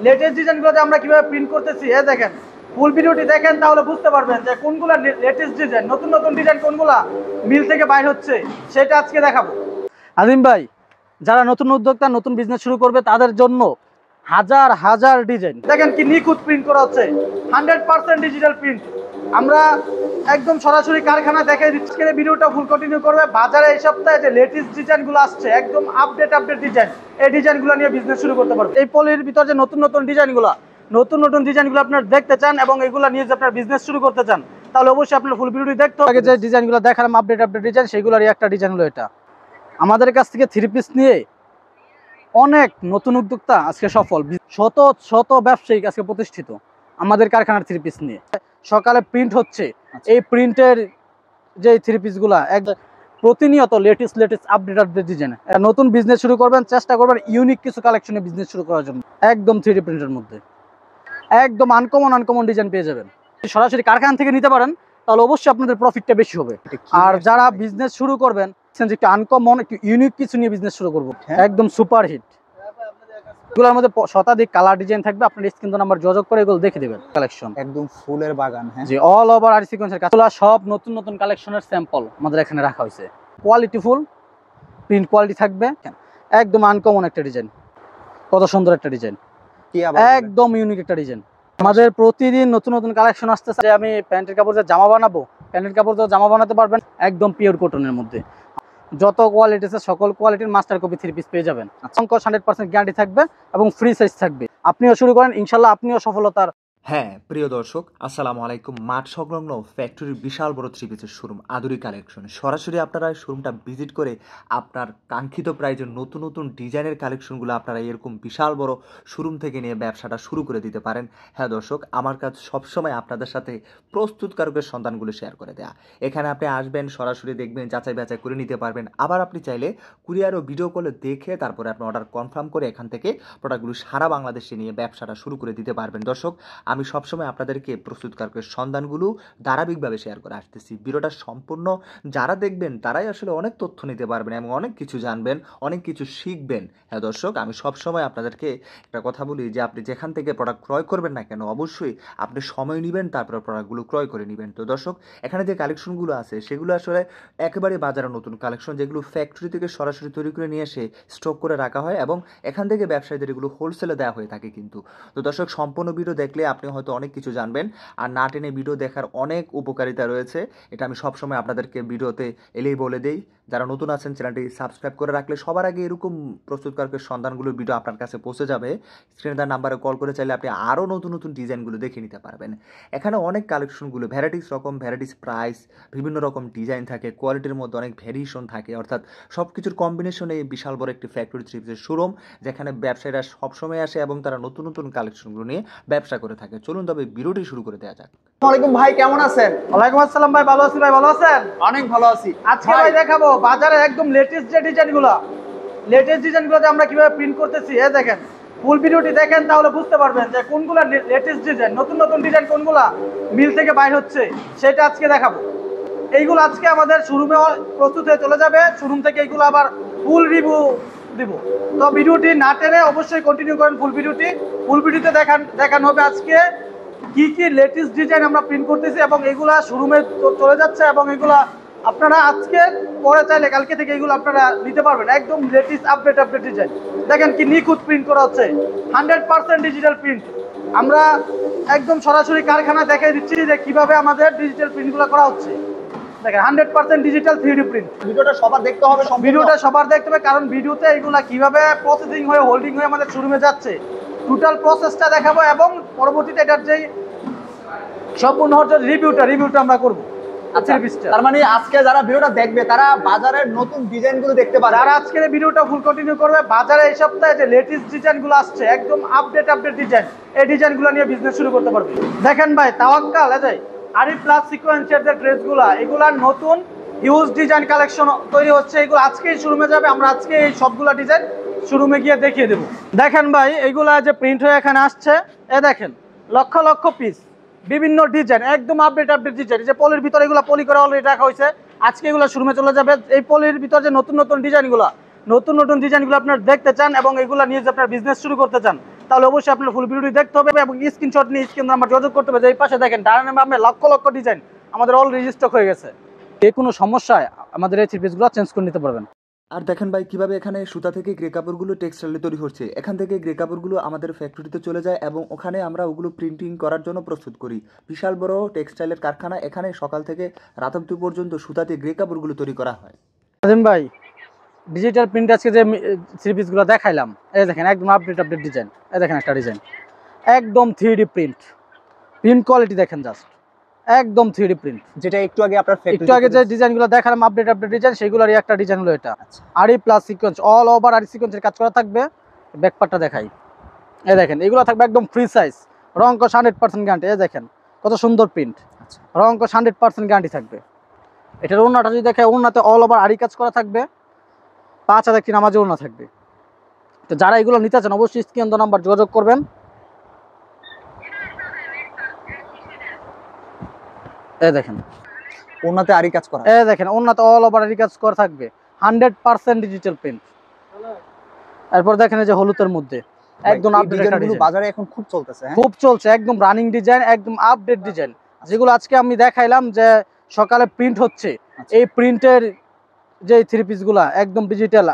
Latest ডিজাইনগুলোতে আমরা কিভাবে print করতেছি দেখেন, ফুল ভিডিওটি দেখেন তাহলে বুঝতে পারবেন যে কোনগুলা লেটেস্ট ডিজাইন, নতুন নতুন ডিজাইন কোনগুলা মিল থেকে বাইর হচ্ছে সেটা আজকে দেখাবো। আজিম ভাই, যারা নতুন উদ্যোক্তা নতুন বিজনেস শুরু করবে তাদের জন্য হাজার হাজার ডিজাইন দেখেন কি নিখুঁত প্রিন্ট করা হচ্ছে, 100% ডিজিটাল প্রিন্ট। আমরা একদম সরাসরি কারখানা দেখে দিচ্ছি। ভিডিওটা ফুল কন্টিনিউ করবে। বাজারে এই সপ্তাহে যে লেটেস্ট ডিজাইনগুলো আসছে একদম আপডেট ডিজাইন, এই ডিজাইনগুলো নিয়ে বিজনেস শুরু করতে পারবে। এই পলির ভিতর যে নতুন নতুন ডিজাইনগুলো আপনারা দেখতে চান এবং এগুলো নিয়ে যে আপনার বিজনেস শুরু করতে চান তাহলে অবশ্যই আপনার ফুল ভিডিওটি দেখতে হবে। যে ডিজাইনগুলো দেখালাম আপডেট ডিজাইন, সেগুলোরই একটা ডিজাইন হলো এটা। আমাদের কাছ থেকে 3 পিস নিয়ে অনেক নতুন উদ্যোক্তা আজকে সফল, শত শত ব্যবসায়িক আজকে প্রতিষ্ঠিত আমাদের কারখানার 3 পিস নিয়ে। সকালে প্রিন্ট হচ্ছে, এই প্রিন্টের যে 3 পিসগুলা প্রতিনিয়ত লেটেস্ট আপডেট ডিজাইন। নতুন বিজনেস শুরু করবেন, চেষ্টা করবেন ইউনিক কিছু কালেকশনে বিজনেস শুরু করার জন্য। একদম 3D প্রিন্টের মধ্যে একদম আনকমন ডিজাইন পেয়ে যাবেন। সরাসরি কারখানা থেকে নিতে পারেন তাহলে অবশ্যই আপনাদের প্রফিটটা বেশি হবে। আর যারা বিজনেস শুরু করবেন একটু আনকমন একটু ইউনিক কিছু নিয়ে বিজনেস শুরু করবো, একদম সুপার হিট। এগুলোর মধ্যে শতাধিক কালার ডিজাইন থাকবে, আপনার স্ক্রিন নাম্বার যোগাযোগ করে এগুলো দেখে দেবেন। কালেকশন একদম ফুলের বাগান, হ্যাঁ জি, অল ওভার আর সিকোয়েন্সের কাজগুলো সব নতুন নতুন কালেকশনের স্যাম্পল আমাদের এখানে রাখা হয়েছে। কোয়ালিটি ফুল প্রিন্ট কোয়ালিটি থাকবে, একদম আনকমন একটা ডিজাইন, কত সুন্দর একটা ডিজাইন, একদম ইউনিক একটা ডিজাইন। আমাদের প্রতিদিন নতুন নতুন কালেকশন আসতেছে। আমি প্যান্টের কাপড় দিয়ে জামা বানাবো, প্যান্টের কাপড় দিয়ে জামা বানাতে পারবেন একদম পিওর কটনের মধ্যে। যত কোয়ালিটি আছে সকল কোয়ালিটির মাস্টার কপি 3 পিস পেয়ে যাবেন। 100% গ্যারান্টি থাকবে এবং ফ্রি সাইজ থাকবে। আপনিও শুরু করেন, ইনশাল্লাহ আপনিও সফলতার। হ্যাঁ প্রিয় দর্শক, আসসালামু আলাইকুম। মাঠ সংলগ্ন ফ্যাক্টরির বিশাল বড় 3 পিসের শোরুম আদুরি কালেকশন, সরাসরি আপনারা শোরুমটা ভিজিট করে আপনার কাঙ্ক্ষিত প্রাইজের নতুন নতুন ডিজাইনের কালেকশনগুলো আপনারা এরকম বিশাল বড় শোরুম থেকে নিয়ে ব্যবসাটা শুরু করে দিতে পারেন। হ্যাঁ দর্শক, আমার কাছে সবসময় আপনাদের সাথে প্রস্তুতকারকের সন্ধানগুলো শেয়ার করে দেয়া। এখানে আপনি আসবেন, সরাসরি দেখবেন, যাচাই বাছাই করে নিতে পারবেন। আবার আপনি চাইলে কুরিয়ার ও ভিডিও কলে দেখে তারপরে আপনি অর্ডার কনফার্ম করে এখান থেকে প্রোডাক্টগুলো সারা বাংলাদেশে নিয়ে ব্যবসাটা শুরু করে দিতে পারবেন। দর্শক, আমি সবসময় আপনাদেরকে প্রস্তুতকারকের সন্ধানগুলো ধারাবাহিকভাবে শেয়ার করে আসতেছি। ভিডিওটা সম্পূর্ণ যারা দেখবেন তারাই আসলে অনেক তথ্য নিতে পারবেন এবং অনেক কিছু জানবেন, অনেক কিছু শিখবেন। হ্যাঁ দর্শক, আমি সবসময় আপনাদেরকে একটা কথা বলি যে আপনি যেখান থেকে প্রোডাক্ট ক্রয় করবেন না কেন অবশ্যই আপনি সময় নেবেন, তারপরে প্রোডাক্টগুলো ক্রয় করে নেবেন। তো দর্শক, এখানে যে কালেকশনগুলো আছে সেগুলো আসলে একেবারে বাজারে নতুন কালেকশন, যেগুলো ফ্যাক্টরি থেকে সরাসরি তৈরি করে নিয়ে এসে স্টক করে রাখা হয় এবং এখান থেকে ব্যবসায়ীদের এগুলো হোলসেলে দেওয়া হয়ে থাকে কিন্তু। তো দর্শক, সম্পূর্ণ ভিডিও দেখলে আপনি হয়তো অনেক কিছু জানবেন, আর না টেনে ভিডিও দেখার অনেক উপকারিতা রয়েছে। এটা আমি সবসময় আপনাদেরকে ভিডিওতে এলেই বলে দেই। যারা নতুন আছেন চ্যানেলটি সাবস্ক্রাইব করে রাখলে সবার আগে এরকম প্রস্তুতকারকের সন্ধানগুলোর ভিডিও আপনার কাছে পৌঁছে যাবে। স্ক্রিনে তার নাম্বারে কল করে চাইলে আপনি আরও নতুন নতুন ডিজাইনগুলো দেখে নিতে পারবেন। এখানে অনেক কালেকশনগুলো ভ্যারাইটিস প্রাইস, বিভিন্ন রকম ডিজাইন থাকে, কোয়ালিটির মধ্যে অনেক ভ্যারিয়েশন থাকে, অর্থাৎ সব কিছুর কম্বিনেশনে এই বিশাল বড় একটি ফ্যাক্টরি 3 পিসের শোরুম, যেখানে ব্যবসায়ীরা সবসময় আসে এবং তারা নতুন নতুন কালেকশনগুলো নিয়ে ব্যবসা করে থাকে। চলুন তবে ভিডিওটি শুরু করে দেওয়া যাক। ওয়ালাইকুম ভাই, কেমন আছেন? ওয়ালাইকুম আসসালাম ভাই, ভালো আছি ভাই, ভালো আছেন? অনেক ভালো আছি। আজকে ভাই দেখাবো বাজারে একদম লেটেস্ট ডিজাইনগুলোতে আমরা কিভাবে প্রিন্ট করতেছি। দেখেন, ফুল ভিডিওটি দেখেন তাহলে বুঝতে পারবেন যে কোনগুলা লেটেস্ট ডিজাইন, নতুন নতুন ডিজাইন কোনগুলা মিল থেকে বাইর হচ্ছে সেটা আজকে দেখাবো। এইগুলো আজকে আমাদের শোরুমে প্রস্তুত হয়ে চলে যাবে, শোরুম থেকে এইগুলো আবার ফুল রিভিউ দিব। তো ভিডিওটি না টেনে অবশ্যই কন্টিনিউ করেন। ফুল ভিডিওতে দেখানো হবে আজকে কি কি লেটেস্ট ডিজাইন আমরা প্রিন্ট করতেছি এবং এগুলা শোরুমে চলে যাচ্ছে এবং এগুলা আপনারা আজকে পরে চাইলে কালকে থেকে এগুলো আপনারা নিতে পারবেন। একদম লেটেস্ট আপডেট ডিজাইন দেখেন কি নিখুঁত প্রিন্ট করা হচ্ছে, 100% ডিজিটাল প্রিন্ট। আমরা একদম সরাসরি কারখানা দেখে দিচ্ছি যে কিভাবে আমাদের ডিজিটাল প্রিন্টগুলো করা হচ্ছে। দেখেন 100% ডিজিটাল 3D প্রিন্ট। ভিডিওটা সবার দেখতে হবে, কারণ ভিডিওতে এগুলা কিভাবে প্রসেসিং হয়ে হোল্ডিং হয়ে আমাদের শোরুমে যাচ্ছে টোটাল প্রসেসটা দেখাবো এবং পরবর্তীতে এটার যে সম্পূর্ণ রিভিউটা আমরা করবো। আচ্ছা, তার মানে আজকে যারা ভিডিওটা দেখবে তারা বাজারের নতুন ডিজাইনগুলো দেখতে পারে। যারা আজকের ভিডিওটা ফুল কন্টিনিউ করবে, বাজারে এই সপ্তাহে যে লেটেস্ট ডিজাইনগুলো আসছে একদম আপডেট ডিজাইন, এই ডিজাইনগুলো নিয়ে বিজনেস শুরু করতে পারবে। দেখেন ভাই, তাওয়াক্কাল আরি প্লাস সিকোয়েন্সের যে ড্রেসগুলো, এগুলার নতুন হিউজ ডিজাইন কালেকশন তৈরি হচ্ছে। এগুলো আজকেই শোরুমে যাবে, আমরা আজকে এই সবগুলা ডিজাইন শোরুমে গিয়ে দেখিয়ে দেবো। দেখেন ভাই, এইগুলা যে প্রিন্ট হয়ে এখানে আসছে, দেখেন লক্ষ লক্ষ পিস বিভিন্ন ডিজাইন, একদম আপডেট ডিজাইন। যে পলির ভিতরে এগুলো পলি করে অলরেডি রাখা হয়েছে, আজকে এগুলো শোরুমে চলে যাবে। এই পলির ভিতরে যে নতুন নতুন ডিজাইনগুলো আপনারা দেখতে চান এবং এগুলো নিয়ে যে আপনার বিজনেস শুরু করতে চান তাহলে অবশ্যই আপনার ফুল ভিডিওটি দেখতে হবে এবং স্ক্রিনশট নিয়ে স্ক্রিন নাম্বার যোগাযোগ করতে হবে। যে এই পাশে দেখেন ডানে বামে লক্ষ লক্ষ ডিজাইন আমাদের অলরেডি স্টক হয়ে গেছে। যে কোনো সমস্যায় আমাদের এই থ্রি পিসগুলো চেঞ্জ করে নিতে পারবেন। আর দেখেন ভাই কিভাবে এখানে সুতা থেকে গ্রে কাপড়গুলো টেক্সটাইলে তৈরি হচ্ছে। এখান থেকে গ্রে কাপড়গুলো আমাদের ফ্যাক্টরিতে চলে যায় এবং ওখানে আমরা ওগুলো প্রিন্টিং করার জন্য প্রস্তুত করি। বিশাল বড় টেক্সটাইলের কারখানা, এখানে সকাল থেকে রাত অবধি পর্যন্ত সুতাতে গ্রে কাপড়গুলো তৈরি করা হয়। আজিম ভাই, ডিজিটাল প্রিন্ট আজকে যে থ্রি পিসগুলো দেখাইলাম, এই দেখেন একদম আপডেট ডিজাইন। এই দেখেন একটা ডিজাইন একদম 3D প্রিন্ট কোয়ালিটি দেখেন, জাস্ট একদম 3D প্রিন্ট। যেটা একটু আগে আপনার একটু আগে যে ডিজাইনগুলো দেখালাম আপডেট ডিজাইন, সেগুলোরই একটা ডিজাইন হলো এটা। আরি প্লাস সিকোয়েন্স, অল ওভার আরি সিকোয়েন্সের কাজ করা থাকবে। ব্যাকপার্টটা দেখাই, এই দেখেন এগুলো থাকবে একদম ফ্রি সাইজ, রং কস 100% গ্যারান্টি। এই দেখেন কত সুন্দর প্রিন্ট, রং কস 100% গ্যারান্টি থাকবে। এটার ওড়নাটা যদি দেখে, ওড়নাতে অল ওভার আরি কাজ করা থাকবে, 5 হাজার নামাজে ওড়না থাকবে। তো যারা এগুলো নিতে চান অবশ্যই স্ক্রিন নাম্বার যোগাযোগ করবেন। এই দেখেন ওনাতে আরি কাজ করা, এই দেখেন ওড়নাতে অল ওভার আরি কাজ করা থাকবে, 100% ডিজিটাল প্রিন্ট। এরপর দেখেন এই যে হলুদের মধ্যে একদম আপডেট ডিজাইন, বাজারে এখন খুব চলতেছে, খুব চলছে, একদম রানিং ডিজাইন, একদম আপডেট ডিজাইন। যেগুলো আজকে আমি দেখাইলাম যে সকালে প্রিন্ট হচ্ছে, এই প্রিন্টের যে থ্রি পিসগুলা একদম ডিজিটাল,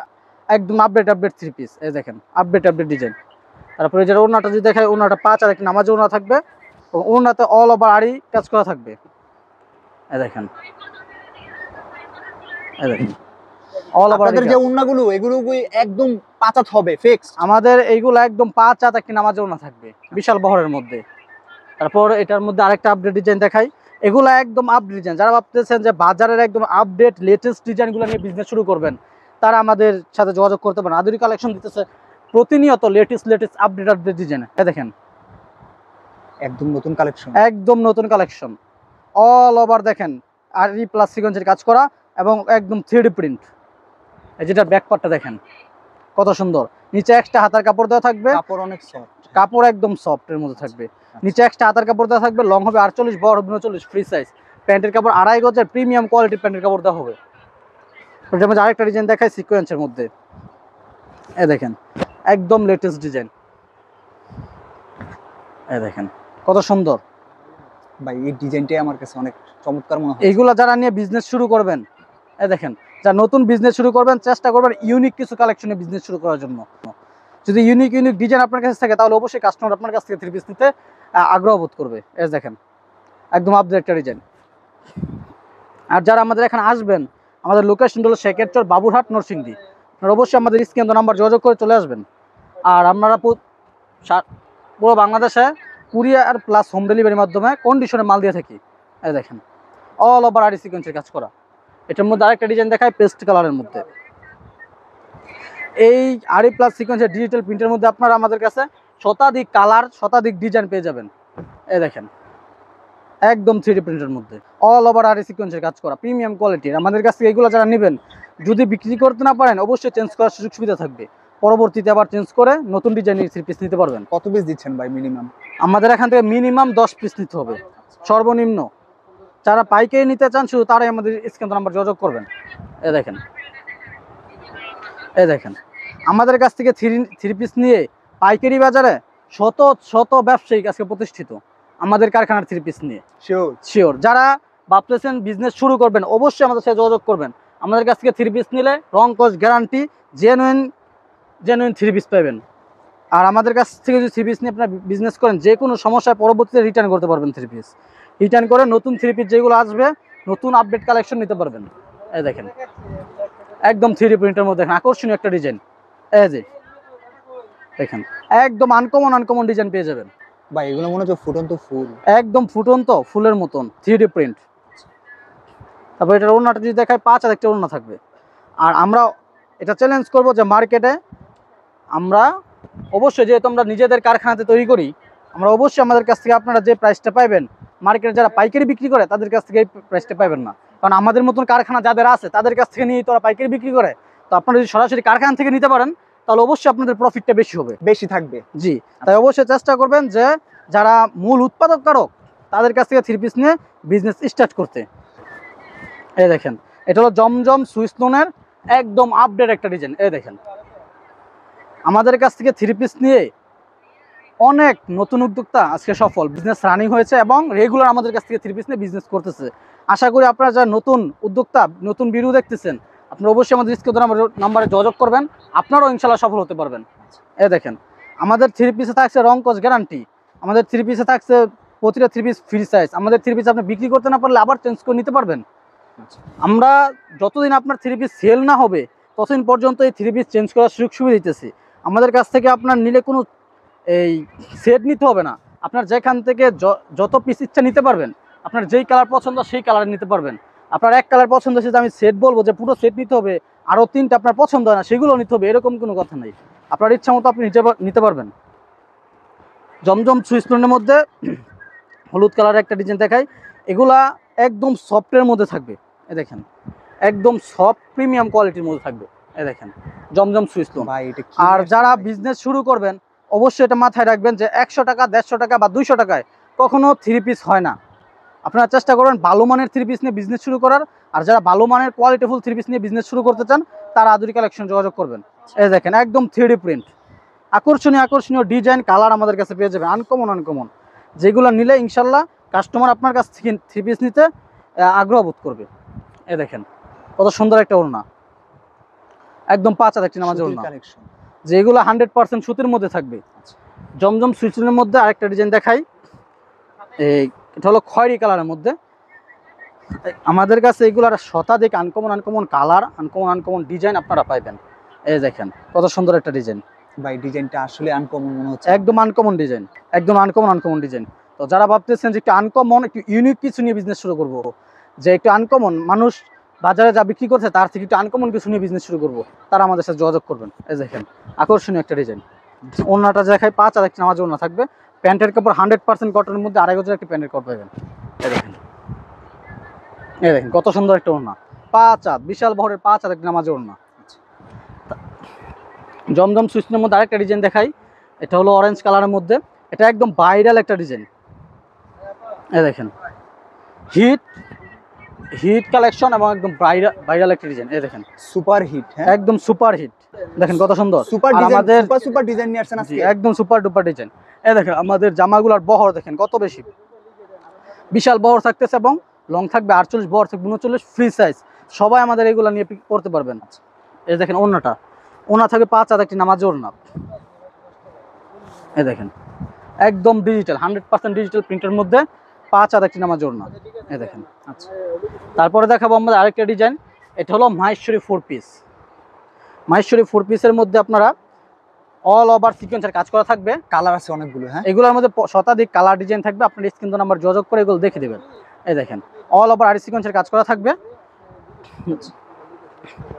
একদম আপডেট থ্রি পিস। এই দেখেন আপডেট ডিজাইন। তারপরে যেটা ওড়নাটা যদি দেখায়, ওড়নাটা 5 আর নামাজে ওড়না থাকবে, ওড়নাতে অল ওভার আরি কাজ করা থাকবে। এই দেখেন, এই দেখেন অল ওভার আপনাদের যে ওড়নাগুলো এগুলো একদম 5 হাত হবে ফিক্স। আমাদের এইগুলো একদম 5 হাত নামাজে ওড়না থাকবে, বিশাল বহরের মধ্যে। তারপর এটার মধ্যে আরেকটা আপডেট ডিজাইন দেখাই, এগুলো একদম আপডেট ডিজাইন। যারা ভাবতেছেন যে বাজারের একদম আপডেট লেটেস্ট ডিজাইনগুলো নিয়ে বিজনেস শুরু করবেন, তারা আমাদের সাথে যোগাযোগ করতে পারেন। আদুরি কালেকশন দিতেছে প্রতিনিয়ত লেটেস্ট আপডেট ডিজাইন। এই দেখেন একদম নতুন কালেকশন, একদম নতুন কালেকশন, অল ওভার দেখেন আরি প্লাস সিকোয়েন্সের কাজ করা এবং একদম 3D প্রিন্ট। এই যেটা ব্যাকপার্টটা দেখেন কত সুন্দর, নিচে এক্সট্রা হাতার কাপড় দেওয়া থাকবে, কাপড় অনেক সফট, কাপড় একদম সফটের মধ্যে থাকবে। নিচে এক্সট্রা হাতার কাপড় দেওয়া থাকবে, লং হবে 48, বড় হবে 39, ফ্রি সাইজ। প্যান্টের কাপড় 2.5 গজের প্রিমিয়াম কোয়ালিটির প্যান্টের কাপড় দেওয়া হবে। ওটার মধ্যে আরেকটা ডিজাইন দেখায় সিকোয়েন্সের মধ্যে, এই দেখেন একদম লেটেস্ট ডিজাইন। এই দেখেন কত সুন্দর ভাই, এই ডিজাইনটাই আমার কাছে অনেক চমৎকার মনে হয়। এইগুলা যারা নিয়ে বিজনেস শুরু করবেন, এই দেখেন যারা নতুন বিজনেস শুরু করবেন, চেষ্টা করবেন ইউনিক কিছু কালেকশনে বিজনেস শুরু করার জন্য। যদি ইউনিক ডিজাইন আপনার কাছে থাকে, তাহলে অবশ্যই কাস্টমার আপনার কাছ থেকে থ্রি পিস নিতে আগ্রহ বোধ করবে। এই দেখেন একদম আপডেট একটা ডিজাইন। আর যারা আমাদের এখানে আসবেন, আমাদের লোকেশন হলো শেখেরচর, বাবুরহাট, নরসিংদী। আপনারা অবশ্যই আমাদের স্ক্রিন নাম্বার যোগাযোগ করে চলে আসবেন। আর আপনারা পুরো বাংলাদেশে কুরিয়ার প্লাস হোম ডেলিভারির মাধ্যমে কন্ডিশনে মাল দিয়ে থাকি। এই দেখেন অল ওভার আরি সিকোয়েন্সের কাজ করা। এটার মধ্যে আরেকটা ডিজাইন দেখায় পেস্ট কালারের মধ্যে। এই আরি প্লাস সিকোয়েন্সের ডিজিটাল প্রিন্টের মধ্যে আপনারা আমাদের কাছে শতাধিক কালার, শতাধিক ডিজাইন পেয়ে যাবেন। এই দেখেন একদম 3D প্রিন্টের মধ্যে অল ওভার আরি সিকোয়েন্সের কাজ করা, প্রিমিয়াম কোয়ালিটির। আমাদের কাছ থেকে এগুলো যারা নেবেন, যদি বিক্রি করতে না পারেন অবশ্যই চেঞ্জ করার সুযোগ সুবিধা থাকবে, পরবর্তীতে আবার চেঞ্জ করে নতুন ডিজাইনের থ্রি পিস নিতে পারবেন। কত পিস দিচ্ছেন ভাই মিনিমাম? আমাদের এখান থেকে মিনিমাম 10 পিস নিতে হবে সর্বনিম্ন। যারা পাইকারি নিতে চান শুধু তারাই আমাদের স্ক্রিন নাম্বার যোগাযোগ করবেন। এই দেখেন, এই দেখেন আমাদের কাছ থেকে থ্রি পিস নিয়ে পাইকারি বাজারে শত ব্যবসায়িক আজকে প্রতিষ্ঠিত আমাদের কারখানার থ্রি পিস নিয়ে। শিওর যারা ভাবতেছেন বিজনেস শুরু করবেন, অবশ্যই আমাদের সাথে যোগাযোগ করবেন। আমাদের কাছ থেকে থ্রি পিস নিলে রং কস গ্যারান্টি, জেনুইন থ্রি পিস পাবেন। আর আমাদের কাছ থেকে যদি থ্রি পিস নিয়ে আপনার বিজনেস করেন, যে কোনো সমস্যায় পরবর্তীতে রিটার্ন করতে পারবেন। থ্রি পিস রিটার্ন করে নতুন থ্রি পিস যেগুলো আসবে, নতুন আপডেট কালেকশন নিতে পারবেন। এই দেখেন একদম 3D প্রিন্টের মধ্যে দেখেন আকর্ষণীয় একটা ডিজাইন। এই যে দেখেন একদম আনকমন ডিজাইন পেয়ে যাবেন ভাই। এগুলো মনে হচ্ছে ফুটন্ত ফুল, একদম ফুটন্ত ফুলের মতন 3D প্রিন্ট। তারপর এটার ওড়নাটা যদি দেখায় 5 আর একটা ওড়না থাকবে। আর আমরা এটা চ্যালেঞ্জ করব যে মার্কেটে আমরা অবশ্যই, যেহেতু আমরা নিজেদের কারখানাতে তৈরি করি, আমরা অবশ্যই আমাদের কাছ থেকে আপনারা যে প্রাইসটা পাইবেন, মার্কেটে যারা পাইকারি বিক্রি করে তাদের কাছ থেকে এই প্রাইসটা পাইবেন না। কারণ আমাদের মতন কারখানা যাদের আছে তাদের কাছ থেকে নিয়ে তারা পাইকারি বিক্রি করে। তো আপনারা যদি সরাসরি কারখানা থেকে নিতে পারেন, তাহলে অবশ্যই আপনাদের প্রফিটটা বেশি হবে, বেশি থাকবে। জি, তাই অবশ্যই চেষ্টা করবেন যে যারা মূল উৎপাদক কারক তাদের কাছ থেকে থ্রি পিস নিয়ে বিজনেস স্টার্ট করতে। এই দেখেন এটা হলো জমজম সুইস লোনের একদম আপডেট একটা ডিজাইন। এই দেখেন আমাদের কাছ থেকে থ্রি পিস নিয়ে অনেক নতুন উদ্যোক্তা আজকে সফল বিজনেস রানিং হয়েছে এবং রেগুলার আমাদের কাছ থেকে থ্রি পিস নিয়ে বিজনেস করতেছে। আশা করি আপনারা যারা নতুন উদ্যোক্তা, নতুন ভিডিও দেখতেছেন, আপনারা অবশ্যই আমাদের স্ক্রিনে নাম্বারে যোগাযোগ করবেন, আপনারাও ইনশাল্লাহ সফল হতে পারবেন। দেখেন আমাদের থ্রি পিসে থাকছে রং কস গ্যারান্টি, আমাদের থ্রি পিসে থাকছে প্রতিটা থ্রি পিস ফ্রি সাইজ। আমাদের থ্রি পিস আপনি বিক্রি করতে না পারলে আবার চেঞ্জ করে নিতে পারবেন। আমরা যতদিন আপনার থ্রি পিস সেল না হবে ততদিন পর্যন্ত এই থ্রি পিস চেঞ্জ করার সুযোগ সুবিধা দিতেছি। আমাদের কাছ থেকে আপনার নিলে কোনো এই সেট নিতে হবে না, আপনার যেখান থেকে যত পিস ইচ্ছা নিতে পারবেন। আপনার যেই কালার পছন্দ সেই কালার নিতে পারবেন। আপনার এক কালার পছন্দ হচ্ছে আমি সেট বলবো যে পুরো সেট নিতে হবে, আরও 3টা আপনার পছন্দ হয় না সেগুলো নিতে হবে, এরকম কোনো কথা নেই। আপনার ইচ্ছা মতো আপনি নিতে পারবেন। জমজম সুইসলোনের মধ্যে হলুদ কালারের একটা ডিজাইন দেখাই, এগুলা একদম সফটের মধ্যে থাকবে। দেখেন একদম সফট প্রিমিয়াম কোয়ালিটির মধ্যে থাকবে। দেখেন জমজম সুইসলোন। আর যারা বিজনেস শুরু করবেন অবশ্যই এটা মাথায় রাখবেন যে 100 টাকা, 150 টাকা বা 200 টাকায় কখনো থ্রি পিস হয় না। আপনারা চেষ্টা করবেন ভালো মানের থ্রি পিস নিয়ে বিজনেস শুরু করার। আর যারা ভালো মানের কোয়ালিটিফুল থ্রি পিস নিয়ে বিজনেস শুরু করতে চান তারা আদুরি কালেকশন যোগাযোগ করবেন। দেখেন একদম 3D প্রিন্ট, আকর্ষণীয় ডিজাইন, কালার আমাদের কাছে পেয়ে যাবেন আনকমন, যেগুলো নিলে ইনশাল্লাহ কাস্টমার আপনার কাছ থেকে থ্রি পিস নিতে আগ্রহ বোধ করবে। দেখেন কত সুন্দর একটা ওড়না, একদম 5 হাত একটি নামাজের ওড়না, যেগুলো 100% সুতির মধ্যে থাকবে। জমজম সুইচের মধ্যে আরেকটা ডিজাইন দেখাই, এটা হলো খয়েরি কালারের মধ্যে। আমাদের কাছে এগুলার শতাধিক আনকমন কালার, আনকমন ডিজাইন আপনারা পাইবেন। দেখেন কত সুন্দর একটা ডিজাইন ভাই, ডিজাইনটা আসলে আনকমন মনে হচ্ছে, একদম আনকমন ডিজাইন, একদম আনকমন ডিজাইন। তো যারা ভাবতেছেন যে একটু আনকমন, একটু ইউনিক কিছু নিয়ে বিজনেস শুরু করব, যে একটু আনকমন, মানুষ বাজারে যা বিক্রি করছে তার থেকে একটু আনকমন কিছু নিয়ে বিজনেস শুরু করব, তারা আমাদের সাথে যোগাযোগ করবেন। দেখেন আকর্ষণীয় একটা ডিজাইন। ওড়নাটা দেখাই, 5 হাত একটি নামাজের ওড়না থাকবে। প্যান্টের কাপড় 100% কটনের মধ্যে, 2.5 গজের একটি প্যান্টের কাপড় পাবেন। দেখেন কত সুন্দর একটা ওড়না, 5 হাত, বিশাল বহরের 5 হাত একটি নামাজের ওড়না। জমজম সুইচের মধ্যে আরেকটা ডিজাইন দেখাই, এটা হলো অরেঞ্জ কালারের মধ্যে। এটা একদম ভাইরাল একটা ডিজাইন। দেখেন হিট কালেকশন এবং একদম ভাইরাল একটা ডিজাইন। দেখেন সুপার হিট, একদম সুপার হিট। দেখেন কত সুন্দর সুপার ডিজাইন নিয়ে আসছেন আজকে, একদম সুপার ডুপার ডিজাইন। দেখেন আমাদের জামাগুলোর বহর দেখেন কত বেশি, বিশাল বহর থাকতেছে এবং লং থাকবে 48, বহর থাকবে 39, ফ্রি সাইজ। সবাই আমাদের এগুলো নিয়ে পড়তে পারবেন। দেখেন ওড়না থাকবে 5 হাত একটি নামাজের ওড়না। দেখেন একদম ডিজিটাল, 100% ডিজিটাল প্রিন্টের মধ্যে 5 হাত একটি নামাজের ওড়না। দেখেন তারপরে দেখাবো আমরা আরেকটা ডিজাইন, এটা হলো মাহেশ্বরী 4 পিস। মাহেশ্বরী 4 পিসের মধ্যে আপনারা অল ওভার সিকোয়েন্সের কাজ করা থাকবে। কালার আছে অনেকগুলো, এগুলোর মধ্যে শতাধিক কালার ডিজাইন থাকবে। আপনার স্ক্রিন নাম্বার যোগাযোগ করে এগুলো দেখে দেবেন। দেখেন অল ওভার আরি সিকোয়েন্সের কাজ করা থাকবে।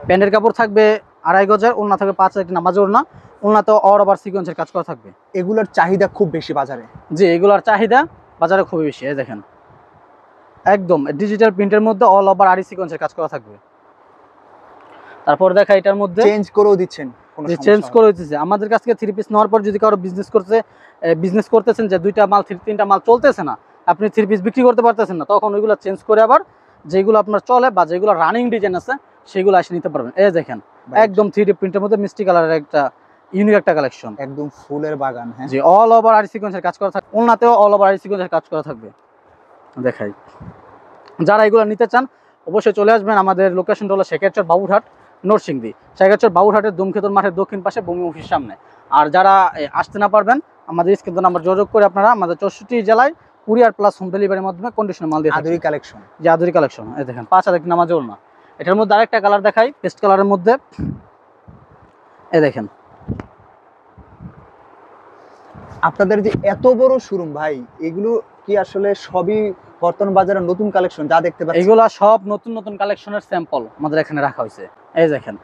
প্যান্টের কাপড় থাকবে 2.5 গজের, ওড়না থাকবে 5 হাত একটি নামাজের ওড়না। ওড়নাতে অল ওভার সিকোয়েন্সের কাজ করা থাকবে। এগুলোর চাহিদা খুব বেশি বাজারে, জি এগুলোর চাহিদা বাজারে খুবই বেশি। দেখেন একদম ডিজিটাল প্রিন্টের মধ্যে অল ওভার আরি সিকোয়েন্সের কাজ করা থাকবে। তারপর দেখা এটার মধ্যে চেঞ্জ করেও দিচ্ছেন, চেঞ্জ করে দিতেছে। আমাদের কাছ থেকে থ্রি পিস নেওয়ার পর যদি কারো বিজনেস করতেছেন যে 2টা মাল 3টা মাল চলতেছে না, আপনি থ্রি পিস বিক্রি করতে পারতেছেন না, তখন ওইগুলো চেঞ্জ করে আবার যেগুলো আপনার চলে বা যেগুলো রানিং ডিজাইন আছে সেগুলো এসে নিতে পারবেন। দেখেন একদম 3D প্রিন্টের মধ্যে মিষ্টি কালারের একটা ইউনিক একটা কালেকশন, একদম ফুলের বাগান। জি অল ওভার আরি সিকোয়েন্সের কাজ করা থাকবে। ওড়নাতেও অল ওভার আরি সিকোয়েন্সের কাজ করা থাকবে। দেখাই যারা এগুলো নিতে চান অবশ্যই চলে আসবেন। আমাদের লোকেশনটা হলো শেখেরচর বাবুরহাট, নরসিংদী। শেখেরচর বাবুরহাটের ধূমক্ষেতুর মাঠের দক্ষিণ পাশে ভূমি অফিস সামনে। আর যারা আসতে না পারবেন আমাদের স্ক্রিন নাম্বার যোগাযোগ করে আপনারা আমাদের 64 জেলায় কুরিয়ার প্লাস হোম ডেলিভারির মাধ্যমে কন্ডিশনে মাল দিয়ে আদুরি কালেকশন, যে আদুরি কালেকশন। দেখেন 5 হাত একটি নামাজের ওড়না। এটার মধ্যে আরেকটা কালার দেখাই, পেস্ট কালারের মধ্যে। দেখেন আপনাদের যে এত বড় শোরুম ভাই, এগুলো কি আসলে সবই বর্তমান বাজারের নতুন কালেকশন যা দেখতে পাচ্ছি? এগুলা সব নতুন কালেকশনের স্যাম্পল আমাদের এখানে রাখা হয়েছে। দেখেন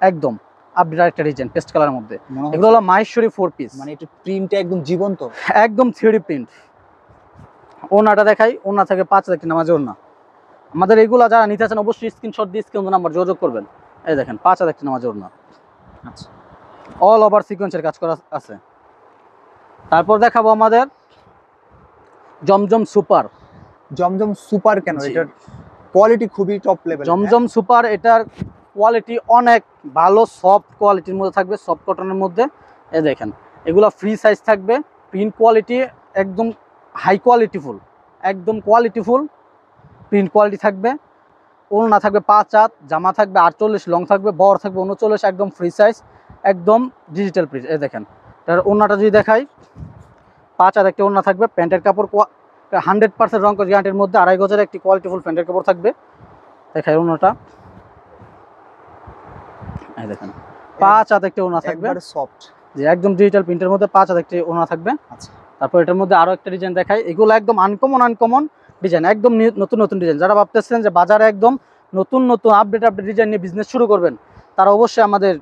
একদম আপডেট একটা ডিজাইন পেস্ট কালারের মধ্যে। এগুলো হলো মাহেশ্বরী 4 পিস, মানে এটা প্রিন্টটা একদম জীবন্ত, একদম 3D প্রিন্ট। ওড়নাটা দেখাই, ওড়না থেকে 5 হাত একটি নামাজের ওড়না। আমাদের এগুলা যারা নিতে চান অবশ্যই স্ক্রিনশট দিয়ে স্ক্রিন নাম্বার যোগাযোগ করবেন। দেখেন 5 হাত একটি নামাজের ওড়না। আচ্ছা অল ওভার সিকোয়েন্সের কাজ করা আছে। তারপর দেখাবো আমাদের জমজম সুপার। জমজম সুপার কেন? এটার কোয়ালিটি খুবই টপ লেভেল। জমজম সুপার এটার কোয়ালিটি অনেক ভালো, সফট কোয়ালিটির মধ্যে থাকবে, সফট কটনের মধ্যে। দেখেন এগুলো ফ্রি সাইজ থাকবে, প্রিন্ট কোয়ালিটি একদম হাই কোয়ালিটিফুল, একদম কোয়ালিটিফুল প্রিন্ট কোয়ালিটি থাকবে। ওড়না থাকবে 5 হাত, জামা থাকবে 48, লং থাকবে, বড় থাকবে 39, একদম ফ্রি সাইজ, একদম ডিজিটাল প্রিন্ট। এই দেখেন এটার ওড়নাটা যদি দেখাই, 5 হাত একটা ওড়না থাকবে। প্যান্টের কাপড় 100% রং গ্যারান্টির মধ্যে 2.5 গজের একটি কোয়ালিটিফুল প্যান্টের কাপড় থাকবে। দেখাই ওড়নাটা, এই দেখেন 5 হাত একটা ওড়না থাকবে, একবারে সফট, যে একদম ডিজিটাল প্রিন্টের মধ্যে 5 হাত একটি ওড়না থাকবে। আচ্ছা তারপর এটার মধ্যে আরো একটা ডিজাইন দেখাই, এগুলো একদম আনকমন ডিজাইন, একদম নতুন নতুন ডিজাইন। যারা ভাবতেছেন যে বাজারে একদম নতুন নতুন আপডেট ডিজাইন নিয়ে বিজনেস শুরু করবেন, তারা অবশ্যই আমাদের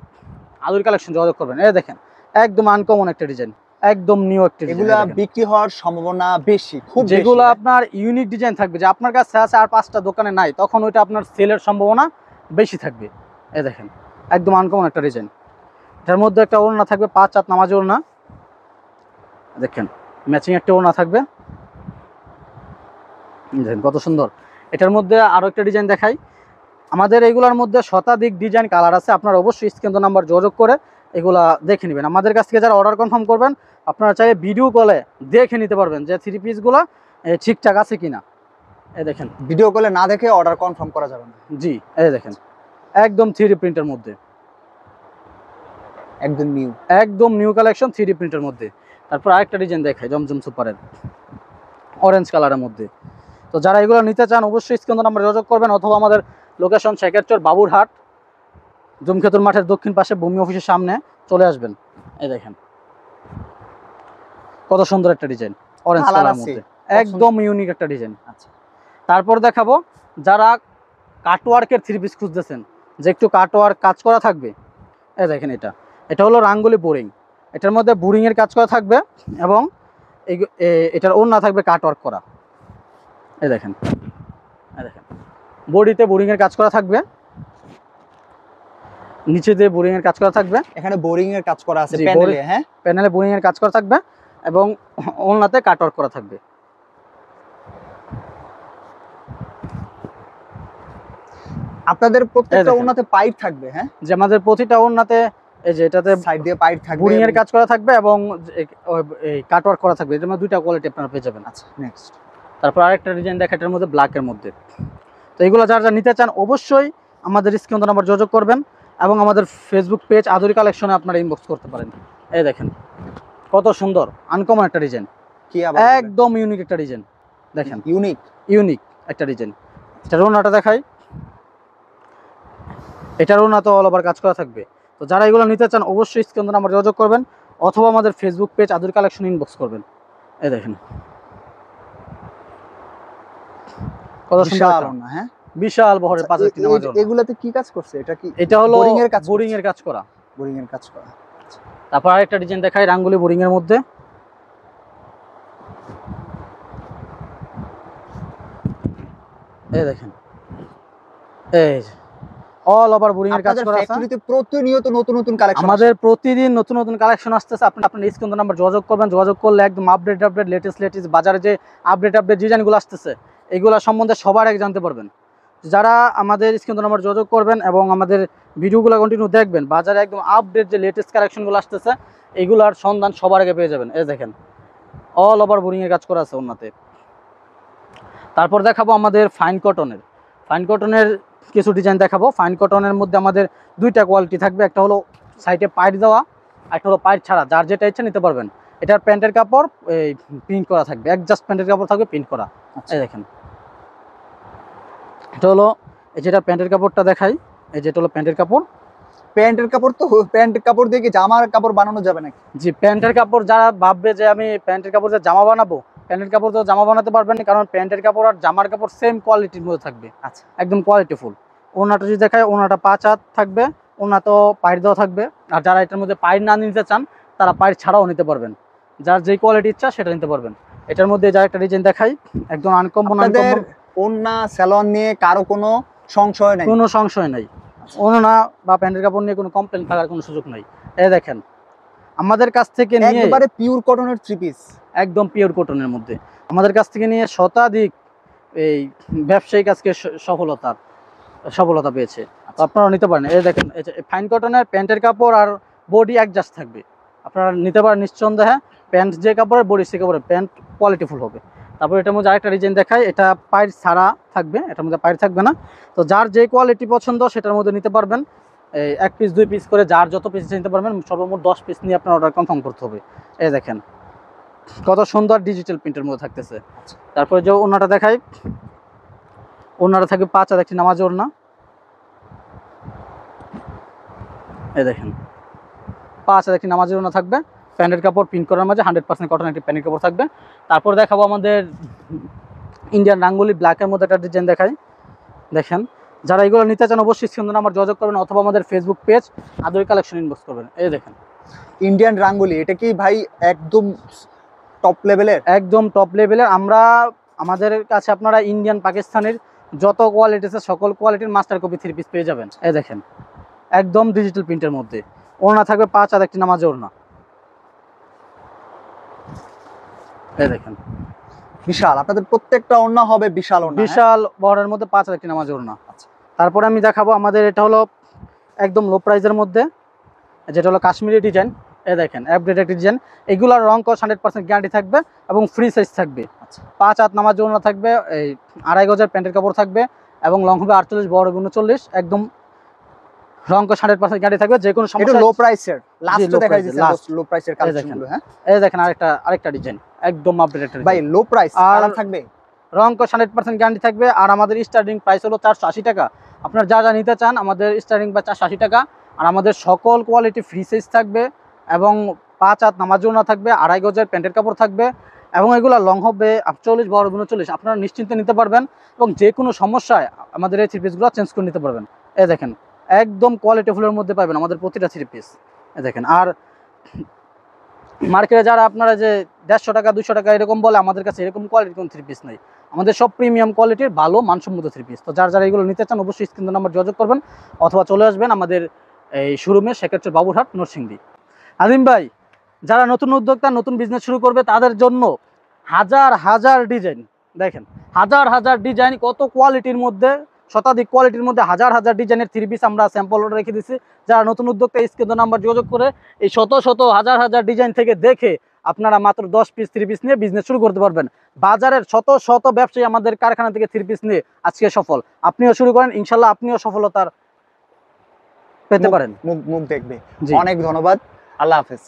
আদুরি কালেকশন যোগাযোগ করবেন। এই দেখেন একদম আনকমন একটা ডিজাইন, একদম নিউ একটা ডিজাইন। এগুলা বিক্রি হওয়ার সম্ভাবনা বেশি, খুব বেশি। যেগুলো আপনার ইউনিক ডিজাইন থাকবে, যে আপনার কাছে আছে আর 5টা দোকানে নাই, তখন ওইটা আপনার সেলের সম্ভাবনা বেশি থাকবে। এই দেখেন একদম আনকমন একটা ডিজাইন। এটার মধ্যে একটা ওড়না থাকবে 5 হাত নামাজি ওড়না, দেখেন ম্যাচিং একটা ওড়না থাকবে, দেখেন কত সুন্দর। এটার মধ্যে আরো একটা ডিজাইন দেখাই। আমাদের এগুলোর মধ্যে শতাধিক ডিজাইন কালার আছে, আপনারা অবশ্যই স্ক্রিন নাম্বার যোগাযোগ করে এগুলা দেখে নেবেন। আমাদের কাছ থেকে যারা অর্ডার কনফার্ম করবেন, আপনারা চাইলে ভিডিও কলে দেখে নিতে পারবেন যে 3 পিসগুলো ঠিকঠাক আছে কিনা। এই দেখেন ভিডিও কলে না দেখে অর্ডার কনফার্ম করা যাবে না। জি, এই দেখেন একদম 3D প্রিন্টের মধ্যে, একদম নিউ কালেকশন 3D প্রিন্টের মধ্যে। তারপর আরেকটা ডিজাইন দেখাই, জমজম সুপারের অরেঞ্জ কালারের মধ্যে। তো যারা এগুলো নিতে চান অবশ্যই স্ক্রিন নাম্বার যোগাযোগ করবেন, অথবা আমাদের লোকেশন শেখারচর বাবুরহাট, জমখেতুর মাঠের দক্ষিণ পাশে ভূমি অফিসের সামনে চলে আসবেন। এই দেখেন কত সুন্দর একটা ডিজাইন, অরেঞ্জ কালারের মধ্যে, একদম ইউনিক একটা ডিজাইন। আচ্ছা, তারপর দেখাবো যারা কাটওয়ার্কের 3 পিস খুঁজতেছেন, যে একটু কাটওয়ার্ক কাজ করা থাকবে। এই দেখেন এটা হলো রাঙ্গুলি বোরিং, এটার মধ্যে বোরিংয়ের কাজ করা থাকবে এবং এটার ওড়না থাকবে কাটওয়ার্ক করা। এই দেখেন বডিতে বোরিংয়ের কাজ করা থাকবে, নিচে দিয়ে বোরিংয়ের কাজ করা থাকবে। এখানে বোরিং এর কাজ করা আছে জি, প্যানেলে, হ্যাঁ প্যানেলে বোরিংয়ের কাজ করা থাকবে এবং ওড়নাতে কাটওয়ার্ক করা থাকবে। আপনাদের প্রত্যেকটা ওড়নাতে পাইপ থাকবে, হ্যাঁ যে আমাদের প্রতিটা ওড়নাতে এই যে এটাতে সাইড দিয়ে পাইপ থাকবে, বোরিং এর কাজ করা থাকবে এবং এই কাটওয়ার্ক করা থাকবে। এটার মধ্যে 2টা কোয়ালিটি আপনারা পেয়ে যাবেন। আচ্ছা, নেক্সট। তারপর আরেকটা ডিজাইন দেখা, এটার মধ্যে ব্ল্যাকের মধ্যে। তো এগুলো যারা নিতে চান অবশ্যই আমাদের স্ক্রিন নাম্বার যোগাযোগ করবেন এবং আমাদের ফেসবুক পেজ আদুরি কালেকশনে আপনারা ইনবক্স করতে পারেন। এই দেখেন কত সুন্দর আনকমন একটা ডিজাইন, কি আবার একদম ইউনিক একটা ডিজাইন। দেখেন ইউনিক একটা ডিজাইন। এটার ওড়নাটা দেখাই, এটার ওড়না তো অল ওভার কাজ করা থাকবে। তো যারা এগুলো নিতে চান অবশ্যই স্ক্রিন নাম্বার যোগাযোগ করবেন অথবা আমাদের Facebook page Aduri collection inbox করবেন। এই দেখেন কত সুন্দর, হ্যাঁ বিশাল বহরের 5 হাত নামাজ ওড়না। এগুলাতে কি কাজ করছে? এটা হলো বোরিং এর কাজ, বোরিং এর কাজ করা। করা। তারপর আরেকটা ডিজাইন দেখাই, রাঙ্গুলি বোরিং এর মধ্যে। এই দেখেন এই অল ওভার বোরিং এর কাজ করা আছে। ফ্যাক্টরিতে প্রতিনিয়ত নতুন নতুন কালেকশন, আমাদের প্রতিদিন নতুন নতুন কালেকশন আসতেছে। আপনার স্ক্রিন নাম্বার যোগাযোগ করবেন, যোগাযোগ করলে একদম আপডেট লেটেস্ট বাজারে যে আপডেট ডিজাইনগুলো আসতেছে এগুলো সম্বন্ধে সবার আগে জানতে পারবেন। যারা আমাদের স্ক্রিন নাম্বার যোগাযোগ করবেন এবং আমাদের ভিডিওগুলো কন্টিনিউ দেখবেন, বাজারে একদম আপডেট যে লেটেস্ট কালেকশনগুলো আসতেছে এগুলোর সন্ধান সবার আগে পেয়ে যাবেন। এই দেখেন অল ওভার বোরিং এর কাজ করা আছে ওনাতে। তারপর দেখাবো আমাদের ফাইন কটনের কিছু ডিজাইন দেখাবো। ফাইন কটনের মধ্যে আমাদের 2টা কোয়ালিটি থাকবে, একটা হলো সাইডে পাইট দেওয়া, একটা হলো পাইট ছাড়া, যার যেটা ইচ্ছা নিতে পারবেন। এটার প্যান্টের কাপড় এই প্রিন্ট করা থাকবে, একজাস্ট প্যান্টের কাপড় থাকবে প্রিন্ট করা। এই দেখেন এটা হলো এই যেটা প্যান্টের কাপড়টা দেখাই, এই যেটা হলো প্যান্টের কাপড়। প্যান্টের কাপড় দিয়ে কি জামার কাপড় বানানো যাবে নাকি? জি, প্যান্টের কাপড় যারা ভাববে যে আমি প্যান্টের কাপড় দিয়ে জামা বানাবো, প্যান্টের কাপড় তো জামা বানাতে পারবেন না, কারণ প্যান্টের কাপড় আর জামার কাপড় সেম কোয়ালিটির মধ্যে থাকবে। আচ্ছা, একদম কোয়ালিটিফুল। ওনাটা যদি দেখায়, ওনাটা 5 হাত থাকবে, ওনা তো পাইর দেওয়া থাকবে। আর যারা এটার মধ্যে পাইর না নিতে চান তারা পাইর ছাড়াও নিতে পারবেন, যার যেই কোয়ালিটি ইচ্ছা সেটা নিতে পারবেন। এটার মধ্যে যারা একটা ডিজাইন দেখাই, একদম আনকমন। ওন্না স্যালন নিয়ে কারো কোনো সংশয় নাই, ওনা বা প্যান্টের কাপড় নিয়ে কোনো কমপ্লেন থাকার কোনো সুযোগ নাই। এই দেখেন আমাদের কাছ থেকে নিয়ে একবারে পিওর কটনের 3 পিস, একদম পিওর কটনের মধ্যে আমাদের কাছ থেকে নিয়ে শতাধিক এই ব্যবসায়িক আজকে সফলতা পেয়েছে। আপনারা নিতে পারেন। এই দেখেন ফাইন কটনের প্যান্টের কাপড় আর বডি অ্যাডজাস্ট থাকবে, আপনারা নিতে পারেন নিঃসন্দেহে। প্যান্ট যে কাপড়ের বডি সে কাপড়ের প্যান্ট কোয়ালিটিফুল হবে। তারপর এটার মধ্যে আরেকটা ডিজাইন দেখায়, এটা পায়ের ছাড়া থাকবে, এটার মধ্যে পায়ের থাকবে না। তো যার যে কোয়ালিটি পছন্দ সেটার মধ্যে নিতে পারবেন। এই 1 পিস 2 পিস করে যার যত পিস নিতে পারবেন, সর্বমোট 10 পিস নিয়ে আপনার অর্ডার কনফার্ম করতে হবে। এই দেখেন কত সুন্দর ডিজিটাল প্রিন্টের মধ্যে থাকতেছে। তারপরে যে ওড়নাটা দেখাই, ওড়নাটা থাকবে 5 হাত একটি নামাজ ওড়না। এই দেখেন 5 হাত একটি নামাজের ওড়না থাকবে, প্যান্টের কাপড় প্রিন্ট করার মাঝে 100% কটন একটি প্যান্টের কাপড় থাকবে। তারপর দেখাবো আমাদের ইন্ডিয়ান রাঙ্গুলি ব্ল্যাকের মধ্যে একটা ডিজাইন দেখাই। দেখেন যারা এগুলো নিতে চান অবশ্যই স্ক্রিনে আমার যোগাযোগ করবেন অথবা আমাদের Facebook page Aduri collection inbox করবেন। এই দেখেন ইন্ডিয়ান রাঙ্গুলি, এটা কি ভাই একদম টপ লেভেলের? একদম টপ লেভেলের। আমরা আমাদের কাছে আপনারা ইন্ডিয়ান পাকিস্তানের যত কোয়ালিটি আছে সকল কোয়ালিটির মাস্টার কপি 3 পিস পেয়ে যাবেন। এই দেখেন একদম ডিজিটাল প্রিন্টের মধ্যে, ওড়না থাকবে 5 হাত একটি নামাজের ওড়না। এই দেখেন বিশাল, আপনাদের প্রত্যেকটা ওড়না হবে বিশাল ওড়না, বিশাল বহরের মধ্যে 5 হাত একটি নামাজের ওড়না। তারপরে আমি দেখাবো আমাদের এটা হলো একদম লো প্রাইসের মধ্যে, যেটা হলো কাশ্মীরি ডিজাইন। এই দেখেন আপডেটেড ডিজাইন, এগুলোর রং কস 100% গ্যারান্টি থাকবে এবং ফ্রি সাইজ থাকবে। 5 হাত নামাজের ওড়না থাকবে, এই 2.5 গজের প্যান্টের কাপড় থাকবে এবং লং হবে 48, বড় হবে 39। একদম রং কস 100% গ্যারান্টি থাকবে। যে কোনো সমস্যা লো প্রাইসের লাস্ট low দেখাই price, দিয়েছে last। লো প্রাইসের কালেকশনগুলো। হ্যাঁ এই দেখেন আরেকটা ডিজাইন একদম আপডেটেড ভাই, লো প্রাইস আর আর থাকবে, রং কস 100% গ্যারান্টি থাকবে। আর আমাদের স্টার্টিং প্রাইস হলো 480 টাকা। আপনার যা যা নিতে চান আমাদের স্টার্টিং প্রাইস 480 টাকা। আর আমাদের সকল কোয়ালিটি ফ্রি সাইজ থাকবে এবং 5 হাত নামাজ ওড়না থাকবে, 2.5 গজের প্যান্টের কাপড় থাকবে এবং এগুলো লং হবে 48, বড় 39। আপনারা নিশ্চিন্তে নিতে পারবেন এবং যে কোনো সমস্যায় আমাদের এই 3 পিসগুলো চেঞ্জ করে নিতে পারবেন। এই দেখেন একদম কোয়ালিটি ফুলের মধ্যে পাবেন আমাদের প্রতিটা 3 পিস। এই দেখেন আর মার্কেটে যারা আপনারা যে 150 টাকা 200 টাকা এরকম বলে, আমাদের কাছে এরকম কোয়ালিটির কোনো 3 পিস নেই। আমাদের সব প্রিমিয়াম কোয়ালিটির ভালো মানসম্মত 3 পিস। তো যারা এগুলো নিতে চান অবশ্যই স্ক্রিনে নাম্বার যোগাযোগ করবেন অথবা চলে আসবেন আমাদের এই শোরুমে, সেক্ষেত্রে বাবুরহাট নরসিংদী। আজিম ভাই, যারা নতুন উদ্যোক্তা নতুন বিজনেস শুরু করবে তাদের জন্য হাজার হাজার ডিজাইন, দেখেন হাজার হাজার ডিজাইন, কত কোয়ালিটির মধ্যে, শতাধিক কোয়ালিটির মধ্যে হাজার হাজার ডিজাইনের 3 পিস আমরা স্যাম্পল অর্ডার রেখে দিচ্ছি। যারা নতুন উদ্যোক্তা স্ক্রিনে নাম্বার যোগাযোগ করে এই শত শত হাজার হাজার ডিজাইন থেকে দেখে আপনারা মাত্র 10 পিস 3 পিস নিয়ে বিজনেস শুরু করতে পারবেন। বাজারের শত শত ব্যবসায়ী আমাদের কারখানা থেকে 3 পিস নিয়ে আজকে সফল। আপনিও শুরু করেন, ইনশাল্লাহ আপনিও সফলতার পেতে পারেন, মুখ দেখবে। জি। অনেক ধন্যবাদ, আল্লাহ হাফেজ।